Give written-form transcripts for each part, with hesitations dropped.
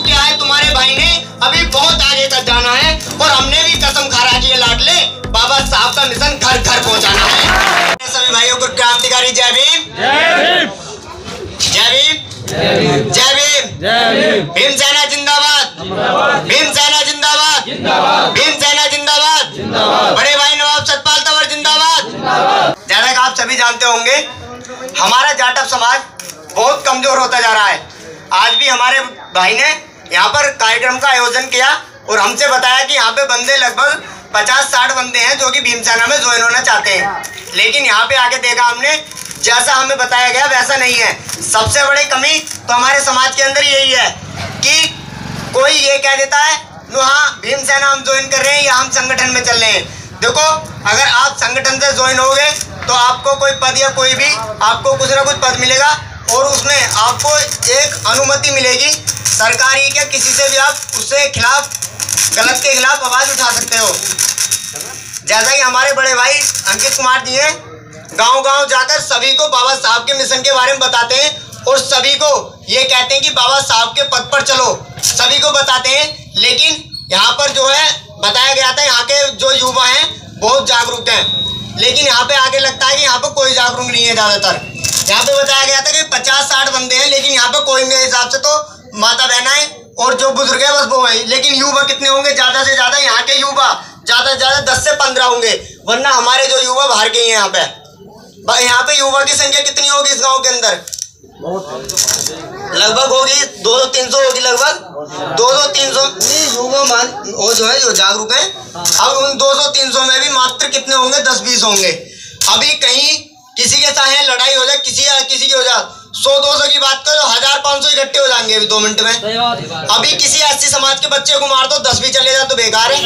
अब क्या है, तुम्हारे भाई ने अभी बहुत आगे तक जाना है और हमने भी कसम खा रखी है लाडले बाबा साहब का मिशन घर घर पहुंचाना है। सभी भाइयों को क्रांतिकारी जय भीम, जय भीम, जय भीम, जय भीम, जय भीम। भीमसेना जिंदाबाद, भीमसेना जिंदाबाद, भीमसेना जिंदाबाद। बड़े भाई नवाब सतपाल तंवर जिंदाबाद। जैसा कि आप सभी जानते होंगे, हमारा जाटव समाज बहुत कमजोर होता जा रहा है। आज भी हमारे भाई ने यहाँ पर कार्यक्रम का आयोजन किया और हमसे बताया कि यहाँ पे बंदे लगभग 50-60 बंदे हैं जो कि भीमसेना में ज्वाइन होना चाहते हैं। लेकिन यहाँ पे आके देखा हमने, जैसा हमें बताया गया वैसा नहीं है। सबसे बड़ी कमी तो हमारे समाज के अंदर यही है कि कोई ये कह देता है नो हाँ भीमसेना हम ज्वाइन कर रहे हैं या हम संगठन में चल रहे हैं। देखो, अगर आप संगठन से ज्वाइन होगे तो आपको कोई पद या कोई भी आपको कुछ ना कुछ पद मिलेगा और उसमें आपको एक अनुमति मिलेगी सरकारी के, किसी से भी आप उससे खिलाफ गलत के खिलाफ आवाज उठा सकते हो। जैसा कि हमारे बड़े भाई अंकित कुमार जी हैं, गांव-गांव जाकर सभी को बाबा साहब के मिशन के बारे में बताते हैं और सभी को ये कहते हैं कि बाबा साहब के पद पर चलो, सभी को बताते हैं। लेकिन यहाँ पर जो है बताया गया था, यहाँ के जो युवा हैं बहुत जागरूक हैं, लेकिन यहाँ पे आगे लगता है कि यहाँ पर कोई जागरूक नहीं है। ज़्यादातर यहाँ पे बताया गया था कि 50-60 बंदे हैं, लेकिन यहाँ पर कोई मेरे हिसाब से तो माता बहनाएं और जो बुजुर्ग है बस वो हैं। लेकिन युवा कितने होंगे? ज़्यादा से ज़्यादा यहाँ के युवा ज़्यादा से ज़्यादा 10 से 15 होंगे, वरना हमारे जो युवा बाहर के ही हैं। यहाँ पे युवा की संख्या कितनी होगी इस गांव के अंदर? लगभग होगी 200-300 होगी, लगभग 200-300 युवा वो जो है जो जागरूक हैं। अब उन 200-300 में भी मात्र कितने होंगे? 10-20 होंगे। अभी कहीं किसी के साथ लड़ाई हो जाए, किसी की हो जाए, 100-200 की बात करो, 1000-500 इकट्ठे हो जाएंगे अभी 2 मिनट में। अभी किसी एससी समाज के बच्चे को मार दो, 10 भी चले जाए तो बेकार है।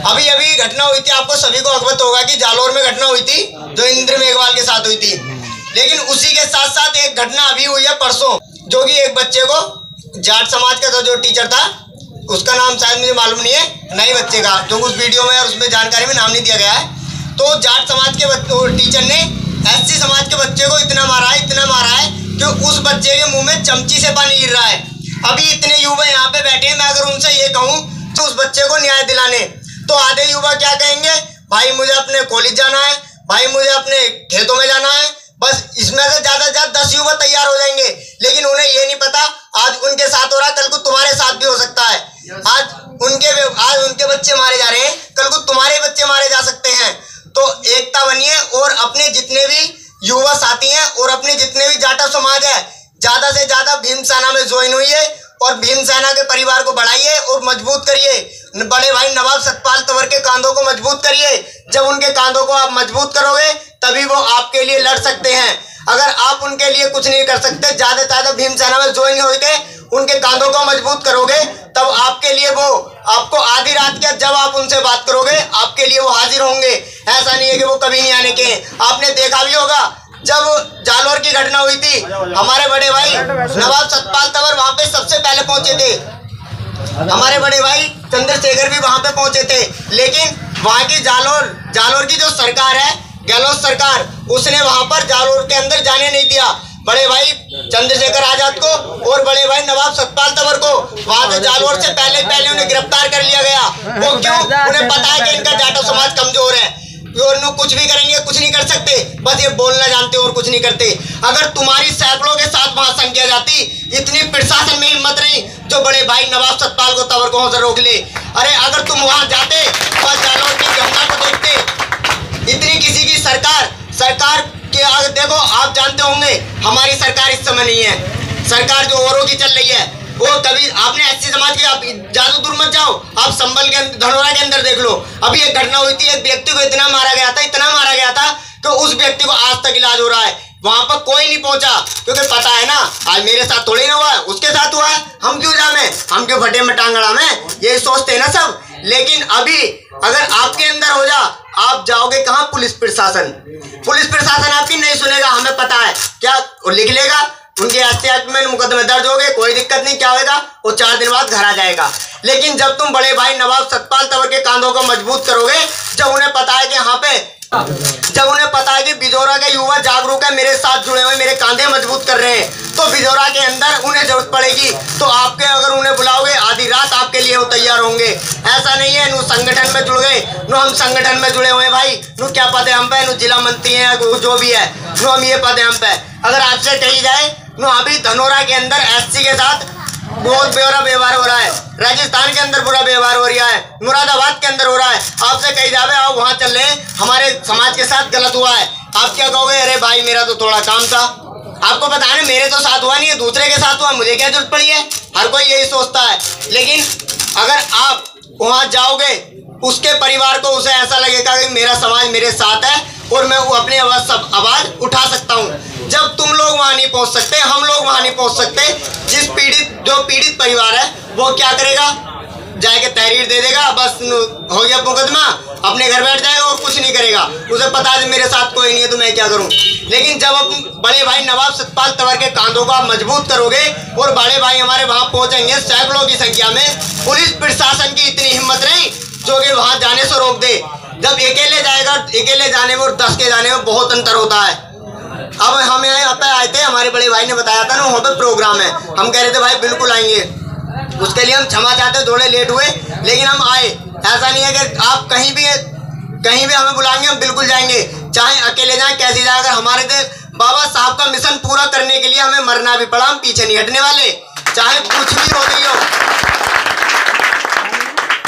अभी घटना हुई थी, आपको सभी को अवगत होगा कि जालोर में घटना हुई थी जो इंद्र मेघवाल के साथ हुई थी। लेकिन उसी के साथ साथ एक घटना अभी हुई है परसों, जो कि एक बच्चे को जाट समाज का जो टीचर था, उसका नाम शायद मुझे मालूम नहीं है, नए बच्चे का, जो उस वीडियो में और उसमें जानकारी में नाम नहीं दिया गया है। तो जाट समाज के टीचर ने एससी समाज के बच्चे को इतना मारा है कि उस बच्चे के मुंह में चमची से पानी गिर रहा है। अभी इतने युवा यहाँ पे बैठे हैं, मैं अगर उनसे ये कहूँ तो उस बच्चे को न्याय दिलाने, तो आधे युवा क्या कहेंगे, भाई मुझे अपने कॉलेज जाना है, भाई मुझे अपने खेतों में जाना है। बस इसमें से ज्यादा से ज्यादा 10 युवा तैयार हो जाएंगे। लेकिन उन्हें ये नहीं पता आज उनके साथ हो रहा, कल को तुम्हारे साथ भी हो सकता है। आज उनके बच्चे मारे जा रहे हैं, कल को तुम्हारे बच्चे मारे जा सकते हैं। तो एकता बनिए और अपने जितने भी युवा साथी हैं और अपने जितने भी जाटव समाज है, ज्यादा से ज्यादा भीमसेना में ज्वाइन हुई और भीमसेना के परिवार को बढ़ाइए और मजबूत करिए। बड़े भाई नवाब सतपाल तंवर के कांधों को मजबूत करिए। जब उनके कांधों को आप मजबूत करोगे तभी वो आपके लिए लड़ सकते हैं। अगर आप उनके लिए कुछ नहीं कर सकते, ज्यादा से ज्यादा भीमसेना में ज्वाइन होकर उनके कांधों को मजबूत करोगे, तब आपके लिए वो आपको आधी रात के जब आप उनसे बात करोगे आपके लिए वो हाजिर होंगे। ऐसा नहीं है कि वो कभी नहीं आने के। आपने देखा भी होगा जब जालोर की घटना हुई थी, हमारे बड़े भाई नवाब सतपाल तंवर वहां पे सबसे पहले पहुंचे थे, हमारे बड़े भाई चंद्रशेखर भी वहां पे पहुंचे थे। लेकिन वहां की जालोर की जो सरकार है, गहलोत सरकार, उसने वहां पर जालोर के अंदर जाने नहीं दिया। बड़े भाई चंद्रशेखर आजाद को और बड़े भाई नवाब सतपाल तंवर को वहां से जालोर से पहले उन्हें गिरफ्तार कर लिया गया। वो क्यों? उन्हें पता है कि इनका जाटव समाज कमजोर है, और कुछ भी करेंगे, कुछ नहीं कर सकते, बस ये बोलना जानते और कुछ नहीं करते। अगर तुम्हारी सैकड़ों के साथ वहां संख्या जाती, इतनी प्रशासन में हिम्मत नहीं जो बड़े भाई नवाब सतपाल को तंवर को से रोक ले। अरे अगर तुम वहां जाते और जालोर की घटना को देखते, इतनी किसी की सरकार के आगे देखो, आप जानते होंगे हमारी सरकार इस समय नहीं है। सरकार जो औरों की चल रही है वो कभी, आपने एससी समाज के, आप ज्यादा दूर मत जाओ, आप संभल के धनोरा के अंदर देख लो। अभी एक घटना हुई थी, एक व्यक्ति को इतना मारा गया था कि उस व्यक्ति को आज तक इलाज हो रहा है, वहां पर कोई नहीं पहुंचा, क्योंकि पता है ना आज मेरे साथ थोड़ी ना हुआ है, उसके साथ हुआ है, हम क्यों जामे, हम क्यों फटे में टांगड़ा में, ये सोचते हैं ना सब। लेकिन अभी अगर आपके अंदर हो जा, आप जाओगे कहाँ? पुलिस प्रशासन आपकी नहीं सुनेगा, हमें पता है। क्या लिख लेगा? उनके एहतियात में मुकदमे दर्ज हो गए, कोई दिक्कत नहीं, क्या होगा? वो 4 दिन बाद घर आ जाएगा। लेकिन जब तुम बड़े भाई नवाब सतपाल तंवर के कांधों को मजबूत करोगे, जब उन्हें पता है कि यहाँ पे जब उन्हें पता है कि बिजोरा के युवा जागरूक है, मेरे साथ जुड़े हुए, मेरे कांधे मजबूत कर रहे हैं, तो बिजोरा के अंदर उन्हें जरूरत पड़ेगी तो आपके अगर उन्हें बुलाओगे लिए वो तैयार होंगे। ऐसा नहीं है नु संगठन में जुड़ गए, नु हम संगठन में जुड़े हुए हैं भाई, नु क्या पद है हम पे, नु जिला मंत्री है जो भी है, नु हम ये पद है हम पे। अगर आपसे कही जाए नु अभी धनोरा के अंदर एससी के साथ बहुत बुरा व्यवहार हो रहा है, राजस्थान के अंदर बुरा व्यवहार हो रहा है, मुरादाबाद के अंदर हो रहा है। आपसे कही जावे आओ वहां चल रहे हैं, हमारे समाज के साथ गलत हुआ है, आप क्या कहोगे? अरे भाई मेरा तो थोड़ा काम था। आपको पता है मेरे तो साथ हुआ नहीं है, दूसरे के साथ हुआ, मुझे क्या जरूरत पड़ी है? हर कोई यही सोचता है। लेकिन अगर आप वहां जाओगे उसके परिवार को उसे ऐसा लगेगा कि मेरा समाज मेरे साथ है और मैं वो अपनी आवाज उठा सकता हूँ। जब तुम लोग वहां नहीं पहुंच सकते, हम लोग वहां नहीं पहुंच सकते, जो पीड़ित परिवार है वो क्या करेगा? जाके तहरीर दे देगा, बस हो गया मुकदमा, अपने घर बैठ जाएगा और कुछ नहीं करेगा। उसे पता है मेरे साथ कोई नहीं है तो मैं क्या करूं। लेकिन जब आप बड़े भाई नवाब सतपाल तंवर के कांधों को आप मजबूत करोगे और बड़े भाई हमारे वहां पहुंचेंगे सैकड़ों की संख्या में, पुलिस प्रशासन की इतनी हिम्मत नहीं जो कि वहां जाने से रोक दे। जब अकेले जाएगा, अकेले जाने में और 10 के जाने में बहुत अंतर होता है। अब हम यहाँ पे आए थे, हमारे बड़े भाई ने बताया था ना वहाँ पे प्रोग्राम है, हम कह रहे थे भाई बिल्कुल आएंगे, उसके लिए हम क्षमा चाहते, थोड़े लेट हुए लेकिन हम आए। ऐसा नहीं है कि आप कहीं भी हमें बुलाएंगे हम बिल्कुल जाएंगे, चाहे अकेले जाए कैसे जाए। अगर हमारे बाबा साहब का मिशन पूरा करने के लिए हमें मरना भी पड़ा, हम पीछे नहीं हटने वाले, चाहे कुछ भी हो गई हो।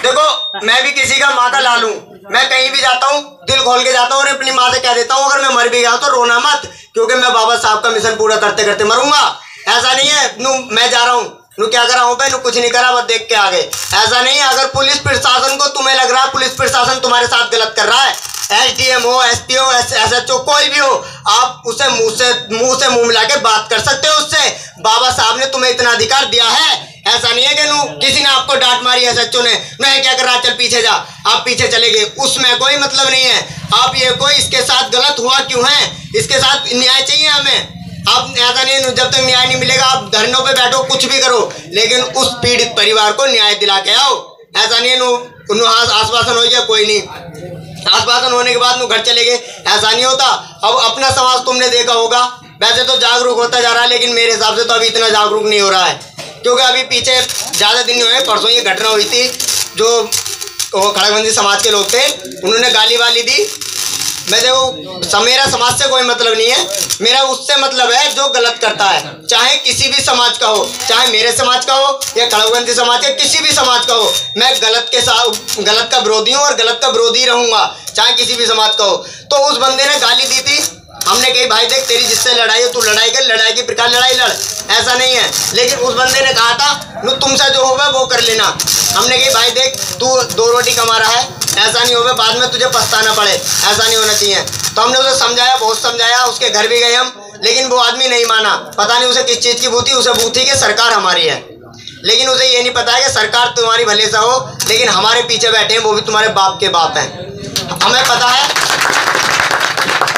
देखो मैं भी किसी का माँ का लाल हूँ, मैं कहीं भी जाता हूँ दिल खोल के जाता हूँ और अपनी माँ से कह देता हूँ अगर मैं मर भी गया तो रोना मत, क्योंकि मैं बाबा साहब का मिशन पूरा करते करते मरूंगा। ऐसा नहीं है मैं जा रहा हूँ क्या करा हूँ भाई, कुछ नहीं करा, बस देख के आ गए। ऐसा नहीं है। अगर पुलिस प्रशासन को तुम्हें लग रहा है पुलिस प्रशासन तुम्हारे साथ गलत कर रहा है, SDM हो, SP हो, SHO कोई भी हो, आप उसे मुंह से मुंह मिला के बात कर सकते हो उससे। बाबा साहब ने तुम्हें इतना अधिकार दिया है। ऐसा नहीं है कि किसी ने आपको डांट मारी SHO ने, नहीं क्या कर रहा चल पीछे जा, आप पीछे चले गए, उसमें कोई मतलब नहीं है। आप ये कोई इसके साथ गलत हुआ क्यों है, इसके साथ न्याय चाहिए हमें। आप ऐसा नहीं, जब तक न्याय नहीं मिलेगा आप धरनों पे बैठो, कुछ भी करो, लेकिन उस पीड़ित परिवार को न्याय दिला के आओ। ऐसा नहीं है आश्वासन हो गया कोई नहीं, आश्वासन होने के बाद घर चले गए, ऐसा नहीं होता। अब अपना समाज तुमने देखा होगा, वैसे तो जागरूक होता जा रहा है, लेकिन मेरे हिसाब से तो अभी इतना जागरूक नहीं हो रहा है, क्योंकि अभी पीछे ज़्यादा दिन नहीं हुए, परसों ये घटना हुई थी, जो खड़गवंशी समाज के लोग थे उन्होंने गाली वाली दी। मैं देखो मेरा समाज से कोई मतलब नहीं है, मेरा उससे मतलब है जो गलत करता है, चाहे किसी भी समाज का हो, चाहे मेरे समाज का हो या खड़गवंशी समाज का, किसी भी समाज का हो। मैं गलत का विरोधी हूँ और गलत का विरोधी रहूंगा, चाहे किसी भी समाज का हो। तो उस बंदे ने गाली दी थी, हमने कही भाई देख तेरी जिससे लड़ाई हो तू लड़ाई कर, लड़ाई की प्रकार लड़ाई लड़, ऐसा नहीं है। लेकिन उस बंदे ने कहा था तुमसे जो होगा वो कर लेना। हमने कही भाई देख तू 2 रोटी कमा रहा है, ऐसा नहीं होगा बाद में तुझे पछताना पड़े, ऐसा नहीं होना चाहिए। तो हमने उसे समझाया, बहुत समझाया, उसके घर भी गए हम, लेकिन वो आदमी नहीं माना। पता नहीं उसे किस चीज़ की भूती, उसे भूती कि सरकार हमारी है, लेकिन उसे ये नहीं पता है कि सरकार तुम्हारी भले से हो, लेकिन हमारे पीछे बैठे हैं वो भी तुम्हारे बाप के बाप हैं। हमें पता है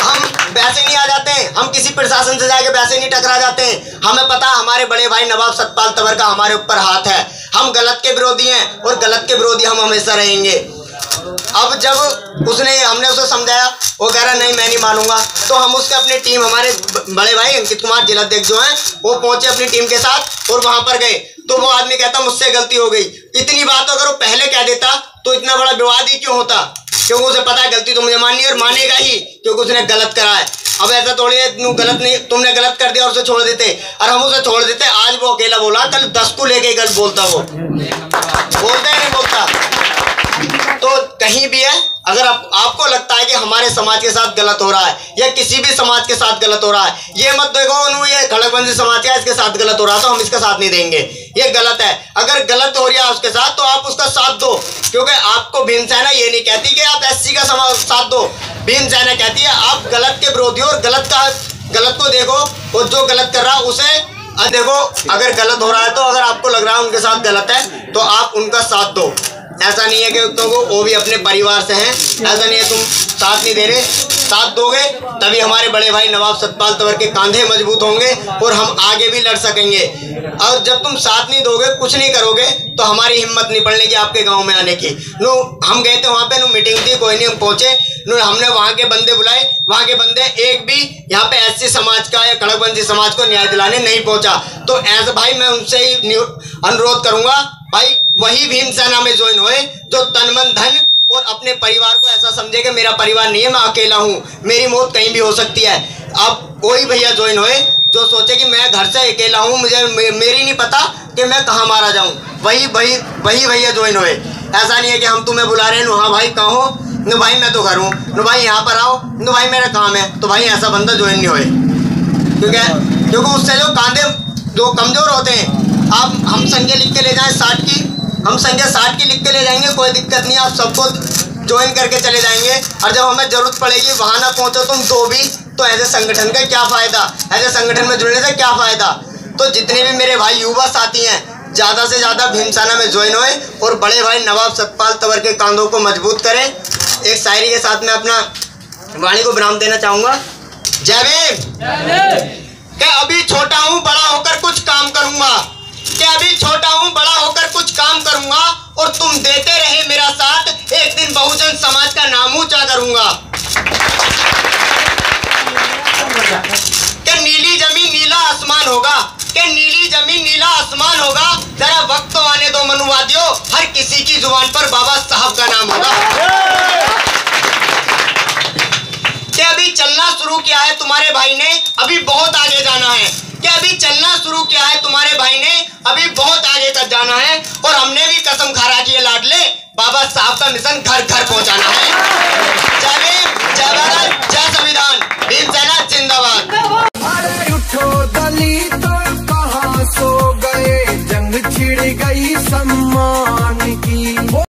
हम वैसे नहीं आ जाते हैं, हम किसी प्रशासन से जाके वैसे नहीं टकरा जाते हैं। हमें पता है हमारे बड़े भाई नवाब सतपाल तंवर का हमारे ऊपर हाथ है, हम गलत के विरोधी हैं और गलत के विरोधी हम हमेशा रहेंगे। अब जब हमने उसे समझाया, वो कह रहा नहीं मैं नहीं मानूंगा, तो हम उसके अपनी टीम, हमारे बड़े भाई अंकित कुमार जिलाध्यक्ष जो हैं, वो पहुंचे अपनी टीम के साथ और वहां पर गए। तो वो आदमी कहता मुझसे गलती हो गई। इतनी बात अगर वो पहले कह देता तो इतना बड़ा विवाद ही क्यों होता, क्योंकि उसे पता है गलती तो मुझे माननी है और मानेगा ही, क्योंकि उसने गलत करा है। अब ऐसा थोड़ी है गलत नहीं, तुमने गलत कर दिया और उसे छोड़ देते, और हम उसे छोड़ देते। आज वो अकेला बोला, कल 10 को लेके गलत बोलता, वो बोलता है नहीं बोलता। तो कहीं भी है, अगर आपको लगता है कि हमारे समाज के साथ गलत हो रहा है या किसी भी समाज के साथ गलत हो रहा है, ये मत देखो ये खड़गवंशी समाज का इसके साथ गलत हो रहा है तो हम इसका साथ नहीं देंगे, ये गलत है। अगर गलत हो रहा है उसके साथ तो आप उसका साथ दो, क्योंकि आपको भीमसेना ये नहीं कहती कि आप SC का साथ दो। भीमसेना कहती है आप गलत के विरोधी हो और गलत को देखो, और जो गलत कर रहा है उसे देखो। अगर गलत हो रहा है तो अगर आपको लग रहा है उनके साथ गलत है तो आप उनका साथ दो। ऐसा नहीं है कि वो भी अपने परिवार से हैं, ऐसा नहीं है तुम साथ नहीं दे रहे, साथ दोगे तभी हमारे बड़े भाई नवाब सतपाल तंवर के कांधे मजबूत होंगे और हम आगे भी लड़ सकेंगे। और जब तुम साथ नहीं दोगे, कुछ नहीं करोगे, तो हमारी हिम्मत नहीं पड़ने की आपके गांव में आने की। हम गए थे वहाँ पे, मीटिंग थी, कोई नहीं, हम पहुँचे, हमने वहाँ के बंदे बुलाए, वहाँ के बंदे एक भी यहाँ पे SC समाज का या खड़गवंशी समाज को न्याय दिलाने नहीं पहुँचा। तो ऐसा भाई मैं उनसे ही अनुरोध करूँगा, भाई वही भीम सेना में ज्वाइन हुए जो तन मन धन और अपने परिवार को ऐसा समझे कि मेरा परिवार नहीं है, मैं अकेला हूँ, मेरी मौत कहीं भी हो सकती है। अब वही भैया ज्वाइन हुए जो सोचे कि मैं घर से अकेला हूँ, मुझे मेरी नहीं पता कि मैं कहाँ मारा जाऊँ। वही भैया ज्वाइन हुए। ऐसा नहीं है कि हम तुम्हें बुला रहे हैं, हाँ भाई कहाँ हो, नो भाई मैं तो घर हूँ, नो भाई यहाँ पर आओ, नो भाई मेरा काम है, तो भाई ऐसा बंदा ज्वाइन नहीं हुए। क्योंकि उससे जो कांधे जो कमजोर होते हैं, आप हम संख्या लिख के ले जाएं 60 की, हम संख्या 60 की लिख के ले जाएंगे, कोई दिक्कत नहीं, आप सबको ज्वाइन करके चले जाएंगे। और जब हमें जरूरत पड़ेगी वहाँ ना पहुँचो तुम तो भी, तो ऐसे संगठन का क्या फ़ायदा, ऐसे संगठन में जुड़ने से क्या फ़ायदा। तो जितने भी मेरे भाई युवा साथी हैं, ज़्यादा से ज़्यादा भीम सेना में ज्वाइन हुए और बड़े भाई नवाब सतपाल तंवर के कांधों को मजबूत करें। एक शायरी के साथ मैं अपना वाणी को विराम देना चाहूँगा। जय भीम। कि अभी छोटा हूँ बड़ा होकर कुछ काम करूँगा, कि अभी छोटा हूँ बड़ा होकर कुछ काम करूँगा, और तुम देते रहे मेरा साथ, एक दिन बहुजन समाज का नाम ऊंचा करूँगा। कि नीली जमीन नीला आसमान होगा, कि नीली जमीन नीला आसमान होगा, जरा वक्त तो आने दो मनुवादियों, हर किसी की जुबान पर बाबा साहब का नाम होगा। कि अभी चलना शुरू किया है तुम्हारे भाई ने, अभी बहुत आगे जाना है, कि अभी चलना शुरू किया है तुम्हारे भाई ने, अभी बहुत आगे तक जाना है, और हमने भी कसम खा रखी है लाडले, बाबा साहब का मिशन घर घर पहुंचाना है।